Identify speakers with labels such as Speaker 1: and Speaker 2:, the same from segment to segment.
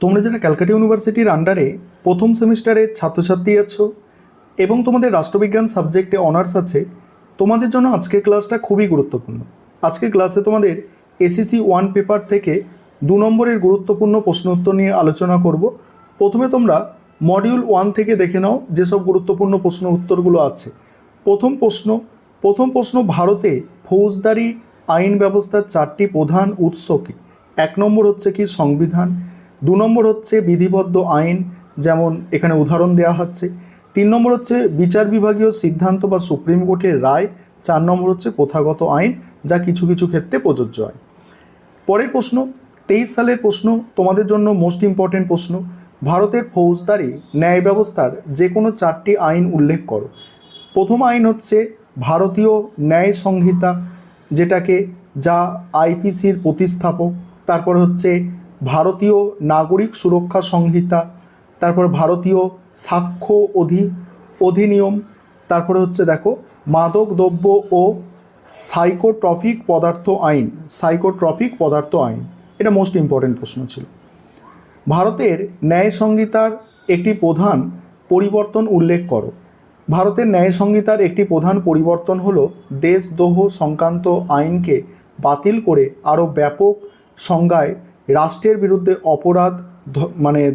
Speaker 1: তোমরা যারা ক্যালকাটা ইউনিভার্সিটির আন্ডারে প্রথম সেমিস্টারের ছাত্রছাত্রী আছো এবং তোমাদের রাষ্ট্রবিজ্ঞান সাবজেক্টে অনার্স আছে, তোমাদের জন্য আজকের ক্লাসটা খুবই গুরুত্বপূর্ণ। আজকের ক্লাসে তোমাদের এসএসসি 1 পেপার থেকে 2 নম্বরের গুরুত্বপূর্ণ প্রশ্ন উত্তর নিয়ে আলোচনা করব। প্রথমে তোমরা মডিউল 1 থেকে দেখে নাও যেসব গুরুত্বপূর্ণ প্রশ্ন উত্তরগুলো আছে। প্রথম প্রশ্ন ভারতে ফৌজদারি আইন ব্যবস্থার 4টি প্রধান উৎস কী? 1 নম্বর হচ্ছে কি সংবিধান, 2 নম্বর হচ্ছে বিধিবদ্ধ আইন, যেমন এখানে উদাহরণ দেওয়া হচ্ছে, 3 নম্বর হচ্ছে বিচার বিভাগীয় সিদ্ধান্ত বা সুপ্রিম কোর্টের রায়, 4 নম্বর হচ্ছে প্রথাগত আইন যা কিছু কিছু ক্ষেত্রে প্রযোজ্য হয়। পরের প্রশ্ন 23 সালের প্রশ্ন, তোমাদের জন্য মোস্ট ইম্পর্টেন্ট প্রশ্ন। ভারতের ফৌজদারি ন্যায় ব্যবস্থার যে কোনো 4টি আইন উল্লেখ করো। প্রথম আইন হচ্ছে ভারতীয় ন্যায় সংহিতা, যা আইপিসির প্রতিস্থাপক। তারপর হচ্ছে ভারতীয় নাগরিক সুরক্ষা সংহিতা, তারপর ভারতীয় সাক্ষ্য অধিনিয়ম, তারপরে হচ্ছে দেখো মাদক দ্রব্য ও সাইকোট্রপিক পদার্থ আইন। এটা মোস্ট ইম্পর্টেন্ট প্রশ্ন ছিল। ভারতের ন্যায় সংহিতার একটি প্রধান পরিবর্তন উল্লেখ করো। ভারতের ন্যায় সংহিতার একটি প্রধান পরিবর্তন হলো দেশদ্রোহ সংক্রান্ত আইনকে বাতিল করে আরও ব্যাপক সংজ্ঞায় রাষ্ট্রের বিরুদ্ধে অপরাধ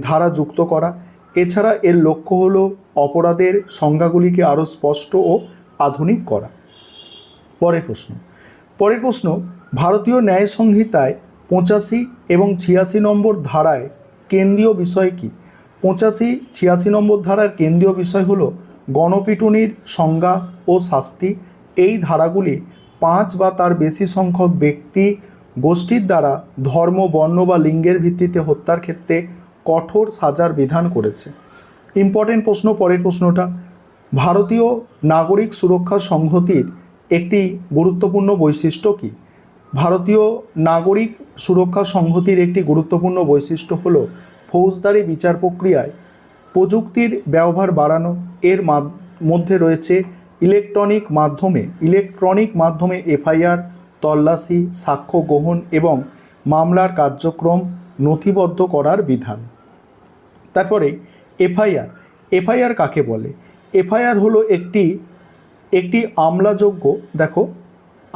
Speaker 1: ধারা যুক্ত করা। এছাড়া এর লক্ষ্য হলো অপরাধের সংজ্ঞাগুলিকে আরও স্পষ্ট ও আধুনিক করা। পরের প্রশ্ন ভারতীয় ন্যায় সংহিতায় 85 এবং 86 নম্বর ধারায় কেন্দ্রীয় বিষয় কী? 85-86 নম্বর ধারার কেন্দ্রীয় বিষয় হলো গণপিটুনির সংজ্ঞা ও শাস্তি। এই ধারাগুলি 5 বা তার বেশি সংখ্যক ব্যক্তি গোষ্ঠীর দ্বারা ধর্ম, বর্ণ বা লিঙ্গের ভিত্তিতে হত্যার ক্ষেত্রে কঠোর সাজার বিধান করেছে। ইম্পর্টেন্ট প্রশ্ন পরের প্রশ্নটা, ভারতীয় নাগরিক সুরক্ষা সংহতির একটি গুরুত্বপূর্ণ বৈশিষ্ট্য কী? ভারতীয় নাগরিক সুরক্ষা সংহতির একটি গুরুত্বপূর্ণ বৈশিষ্ট্য হলো ফৌজদারি বিচার প্রক্রিয়ায় প্রযুক্তির ব্যবহার বাড়ানো। এর মধ্যে রয়েছে ইলেকট্রনিক মাধ্যমে এফআইআর, তল্লাশি, সাক্ষ্য গ্রহণ এবং মামলার কার্যক্রম নথিবদ্ধ করার বিধান। তারপরে এফআইআর কাকে বলে? এফআইআর হলো একটি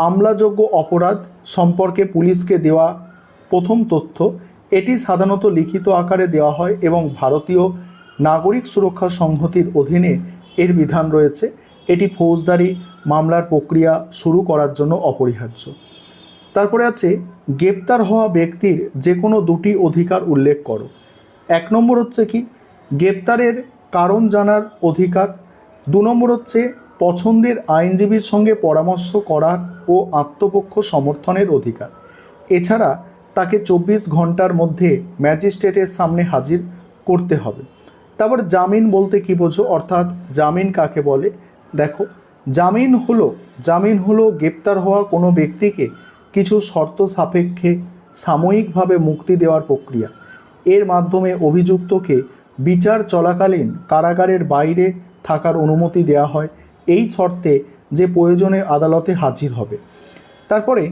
Speaker 1: আমলাযোগ্য অপরাধ সম্পর্কে পুলিশকে দেওয়া প্রথম তথ্য। এটি সাধারণত লিখিত আকারে দেওয়া হয় এবং ভারতীয় নাগরিক সুরক্ষা সংহতির অধীনে এর বিধান রয়েছে। এটি ফৌজদারি মামলার প্রক্রিয়া শুরু করার জন্য অপরিহার্য। তারপরে আছে গ্রেপ্তার হওয়া ব্যক্তির যে কোনো 2টি অধিকার উল্লেখ করো। 1 নম্বর হচ্ছে কি গ্রেপ্তারের কারণ জানার অধিকার, 2 নম্বর হচ্ছে পছন্দের আইনজীবীর সঙ্গে পরামর্শ করার ও আত্মপক্ষ সমর্থনের অধিকার। এছাড়া তাকে 24 ঘন্টার মধ্যে ম্যাজিস্ট্রেটের সামনে হাজির করতে হবে। তারপর জামিন বলতে কী বোঝো, অর্থাৎ জামিন কাকে বলে? দেখো, জামিন হলো গ্রেপ্তার হওয়া কোনো ব্যক্তিকে কিছু শর্ত সাপেক্ষে সাময়িকভাবে মুক্তি দেওয়ার প্রক্রিয়া। এর মাধ্যমে অভিযুক্তকে বিচার চলাকালীন কারাগারের বাইরে থাকার অনুমতি দেওয়া হয়, এই শর্তে যে প্রয়োজনে আদালতে হাজির হবে। তারপরে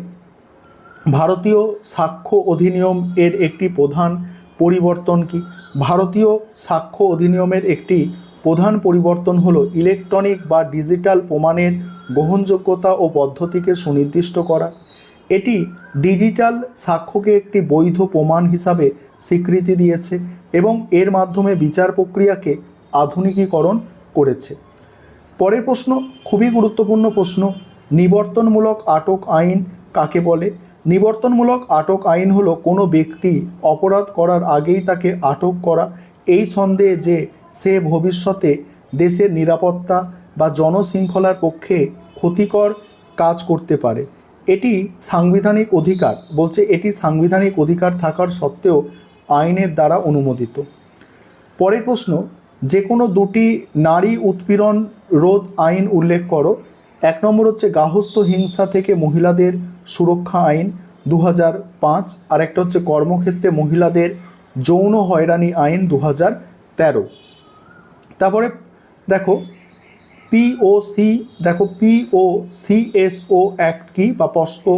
Speaker 1: ভারতীয় সাক্ষ্য অধিনিয়ম এর একটি প্রধান পরিবর্তন কি? ভারতীয় সাক্ষ্য অধিনিয়মের একটি প্রধান পরিবর্তন হলো ইলেকট্রনিক বা ডিজিটাল প্রমাণের গ্রহণযোগ্যতা ও পদ্ধতিকে সুনির্দিষ্ট করা। এটি ডিজিটাল সাক্ষ্যকে একটি বৈধ প্রমাণ হিসাবে স্বীকৃতি দিয়েছে এবং এর মাধ্যমে বিচার প্রক্রিয়াকে আধুনিকীকরণ করেছে। পরের প্রশ্ন খুবই গুরুত্বপূর্ণ প্রশ্ন, নিবর্তনমূলক আটক আইন কাকে বলে? নিবর্তনমূলক আটক আইন হলো কোনো ব্যক্তি অপরাধ করার আগেই তাকে আটক করা, এই সন্দেহে যে সে ভবিষ্যতে দেশের নিরাপত্তা বা জনশৃঙ্খলার পক্ষে ক্ষতিকর কাজ করতে পারে। এটি সাংবিধানিক অধিকার থাকার সত্ত্বেও আইনের দ্বারা অনুমোদিত। পরের প্রশ্ন, যে কোনো 2টি নারী উৎপীড়ন রোধ আইন উল্লেখ করো। 1 নম্বর হচ্ছে গার্হস্থ্য হিংসা থেকে মহিলাদের সুরক্ষা আইন 2005, আর একটা হচ্ছে কর্মক্ষেত্রে মহিলাদের যৌন হয়রানি আইন 2013। তারপরে দেখো POCSO অ্যাক্ট কি বা পস্কো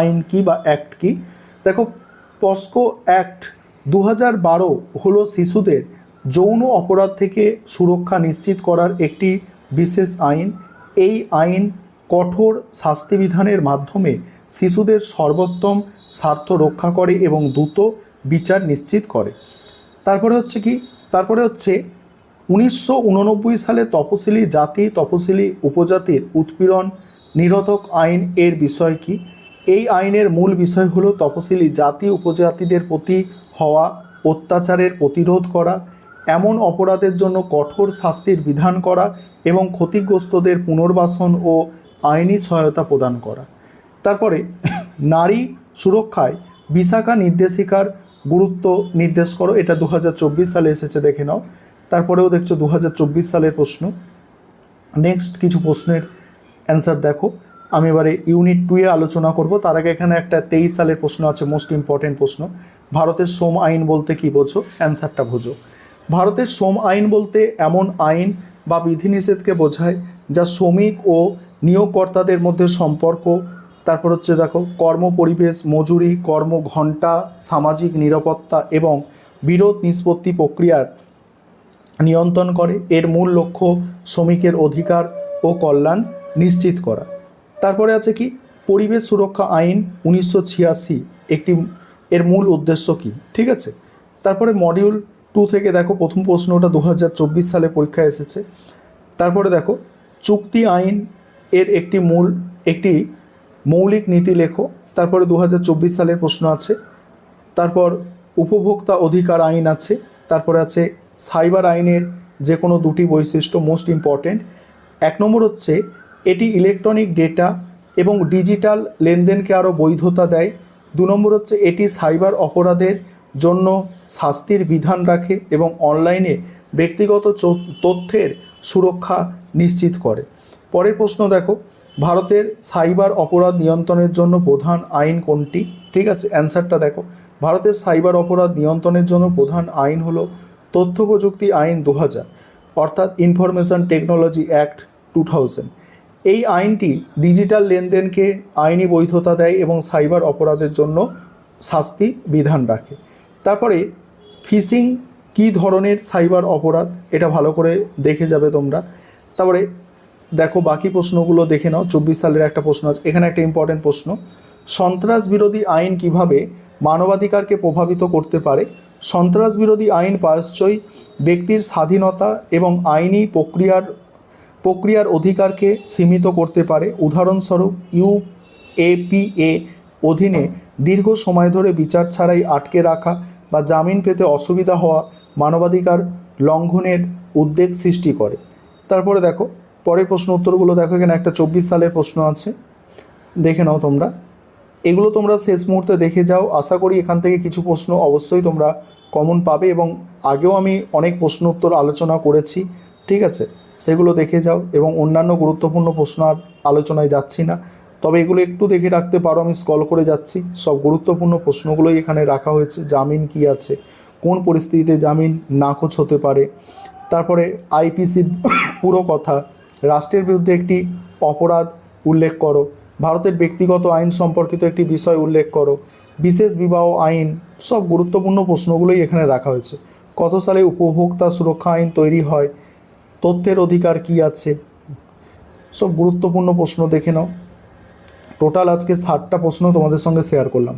Speaker 1: আইন কি বা অ্যাক্ট কি? দেখো, পস্কো অ্যাক্ট 2012 হলো শিশুদের যৌন অপরাধ থেকে সুরক্ষা নিশ্চিত করার একটি বিশেষ আইন। এই আইন কঠোর শাস্তিবিধানের মাধ্যমে শিশুদের সর্বোত্তম স্বার্থ রক্ষা করে এবং দ্রুত বিচার নিশ্চিত করে। তারপরে হচ্ছে 1989 সালে তপশিলি জাতি তপশিলি উপজাতির উৎপীড়ন নিরোধক আইন এর বিষয় কি? এই আইনের মূল বিষয় হলো তপশিলি জাতি উপজাতিদের প্রতি হওয়া অত্যাচারের প্রতিরোধ করা, এমন অপরাধের জন্য কঠোর শাস্তির বিধান করা এবং ক্ষতিগ্রস্তদের পুনর্বাসন ও আইনি সহায়তা প্রদান করা। তারপরে নারী সুরক্ষায় বিশাখা নির্দেশিকার গুরুত্ব নির্দেশ করো। এটা 2024 সালে এসেছে, দেখে নাও। তারপরেও দেখছো 2024 সালের প্রশ্ন। নেক্সট কিছু প্রশ্নের অ্যান্সার দেখো। আমি এবারে ইউনিট 2 এ আলোচনা করব। তার আগে এখানে একটা 23 সালের প্রশ্ন আছে, মোস্ট ইম্পর্টেন্ট প্রশ্ন। ভারতের শ্রম আইন বলতে কি বোঝো? অ্যান্সারটা বোঝো। ভারতের শ্রম আইন বলতে এমন আইন বা বিধিনিষেধকে বোঝায় যা শ্রমিক ও নিয়োগকর্তাদের মধ্যে সম্পর্ক, তারপর হচ্ছে দেখো কর্ম পরিবেশ, মজুরি, কর্মঘণ্টা, সামাজিক নিরাপত্তা এবং বিরোধ নিষ্পত্তি প্রক্রিয়ার নিয়ন্ত্রণ করে। এর মূল লক্ষ্য শ্রমিকের অধিকার ও কল্যাণ নিশ্চিত করা। তারপরে আছে কি পরিবেশ সুরক্ষা আইন 1986 একটি, এর মূল উদ্দেশ্য কি? ঠিক আছে। তারপরে মডিউল 2 থেকে দেখো প্রথম প্রশ্নটা 2024 সালে পরীক্ষায় এসেছে। তারপরে দেখো চুক্তি আইন এর একটি মৌলিক নীতি লেখো। তারপরে 2024 সালের প্রশ্ন আছে। তারপর উপভোক্তা অধিকার আইন আছে। তারপরে আছে সাইবার আইনের যে কোনো দুটি বৈশিষ্ট্য, মোস্ট ইম্পর্টেন্ট। 1 নম্বর হচ্ছে এটি ইলেকট্রনিক ডেটা এবং ডিজিটাল লেনদেনকে আরও বৈধতা দেয়। 2 নম্বর হচ্ছে এটি সাইবার অপরাধের জন্য শাস্তির বিধান রাখে এবং অনলাইনে ব্যক্তিগত তথ্যের সুরক্ষা নিশ্চিত করে। পরের প্রশ্ন দেখো, ভারতের সাইবার অপরাধ নিয়ন্ত্রণের জন্য প্রধান আইন কোনটি? ঠিক আছে, অ্যান্সারটা দেখো। ভারতের সাইবার অপরাধ নিয়ন্ত্রণের জন্য প্রধান আইন হলো তথ্য প্রযুক্তি আইন 2000, অর্থাৎ ইনফরমেশন টেকনোলজি অ্যাক্ট 2000। এই আইনটি ডিজিটাল লেনদেনকে আইনি বৈধতা দেয় এবং সাইবার অপরাধের জন্য শাস্তি বিধান রাখে। তারপরে ফিশিং কী ধরনের সাইবার অপরাধ, এটা ভালো করে দেখে যাবে তোমরা। তারপরে দেখো বাকি প্রশ্নগুলো দেখে নাও। 24 সালের একটা প্রশ্ন আছে, এখানে একটা ইম্পর্টেন্ট প্রশ্ন। সন্ত্রাস বিরোধী আইন কিভাবে মানবাধিকারকে প্রভাবিত করতে পারে? সন্ত্রাস বিরোধী আইন প্রায়শই ব্যক্তির স্বাধীনতা এবং আইনি প্রক্রিয়ার অধিকারকে সীমিত করতে পারে। উদাহরণস্বরূপ ইউএপিএ অধীনে দীর্ঘ সময় ধরে বিচার ছাড়াই আটকে রাখা বা জামিন পেতে অসুবিধা হওয়া মানবাধিকার লঙ্ঘনের উদ্বেগ সৃষ্টি করে। তারপরে দেখো পরের প্রশ্ন উত্তরগুলো দেখো। এখানে একটা 24 সালের প্রশ্ন আছে, দেখে নাও তোমরা। এগুলো তোমরা শেষ মুহূর্তে দেখে যাও। আশা করি এখান থেকে কিছু প্রশ্ন অবশ্যই তোমরা কমন পাবে এবং আগেও আমি অনেক প্রশ্ন উত্তর আলোচনা করেছি, ঠিক আছে? সেগুলো দেখে যাও এবং অন্যান্য গুরুত্বপূর্ণ প্রশ্ন আর আলোচনায় যাচ্ছি না, তবে এগুলো একটু দেখে রাখতে পারো। আমি স্ক্রল করে যাচ্ছি, সব গুরুত্বপূর্ণ প্রশ্নগুলোই এখানে রাখা হয়েছে। জামিন কি আছে, কোন পরিস্থিতিতে জামিন নাকচ হতে পারে, তারপরে আইপিসির পুরো কথা, রাষ্ট্রের বিরুদ্ধে একটি অপরাধ উল্লেখ করো, ভারতের ব্যক্তিগত আইন সম্পর্কিত একটি বিষয় উল্লেখ করো, বিশেষ বিবাহ আইন, সব গুরুত্বপূর্ণ প্রশ্নগুলোই এখানে রাখা হয়েছে। কত সালে উপভোক্তা সুরক্ষা আইন তৈরি হয়, তথ্যের অধিকার কি আছে, সব গুরুত্বপূর্ণ প্রশ্ন দেখে নাও। টোটাল আজকে 60টা প্রশ্ন তোমাদের সঙ্গে শেয়ার করলাম।